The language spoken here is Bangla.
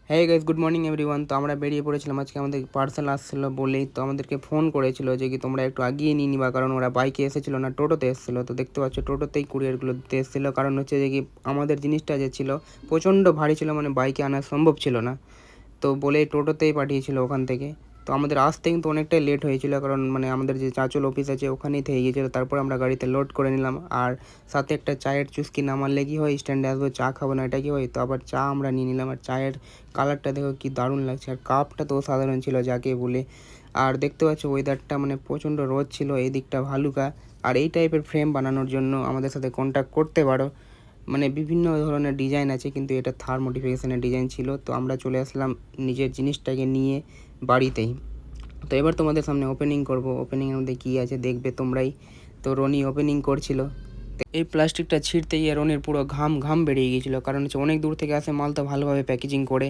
হ্যাঁ গাইস, গুড মর্নিং এভরিওয়ান। তো আমরা বেরিয়ে পড়েছিলাম আজকে, আমাদের পার্সেল আসছিলো বলেই তো আমাদেরকে ফোন করেছিল যে কি তোমরা একটু আগিয়ে নিয়ে নিবা, কারণ ওরা বাইকে এসেছিলো না, টোটোতে এসেছিলো। তো দেখতে পাচ্ছ টোটোতেই কুরিয়ারগুলো দিতে এসেছিলো, কারণ হচ্ছে যে কি আমাদের জিনিসটা যে ছিল প্রচণ্ড ভারী ছিল, মানে বাইকে আনা সম্ভব ছিল না। তো বলে টোটোতেই পাঠিয়েছিল ওখান থেকে। তো আমাদের আসতে কিন্তু অনেকটাই লেট হয়েছিল, কারণ মানে আমাদের যে চাঁচল অফিস আছে ওখানেই থেকে গিয়েছিলো। তারপর আমরা গাড়িতে লোড করে নিলাম, আর সাথে একটা চায়ের চুস্কি না মারলে কি হয়, স্ট্যান্ডে আসবো চা খাবো না, এটা কি হয়। তো আবার চা আমরা নিয়ে নিলাম, আর চায়ের কালারটা দেখো কি দারুণ লাগছে, আর কাপটা তো সাধারণ ছিল যাকে বলে। আর দেখতে পাচ্ছ ওয়েদারটা মানে প্রচণ্ড রোদ ছিল, এই দিকটা ভালুকা। আর এই টাইপের ফ্রেম বানানোর জন্য আমাদের সাথে কন্ট্যাক্ট করতে পারো, মানে বিভিন্ন ধরনের ডিজাইন আছে, কিন্তু এটা থার মডিফিকেশনের ডিজাইন ছিল। তো আমরা চলে আসলাম নিজের জিনিসটাকে নিয়ে বাড়িতেই। তো এবার তোমাদের সামনে ওপেনিং করব, ওপেনিংয়ের মধ্যে কী আছে দেখবে তোমরাই। তো রনি ওপেনিং করছিল, এই প্লাস্টিকটা ছিঁড়তেই রনির পুরো ঘাম ঘাম বেরিয়ে গিয়েছিলো, কারণ হচ্ছে অনেক দূর থেকে আসে মাল, তো ভালোভাবে প্যাকেজিং করে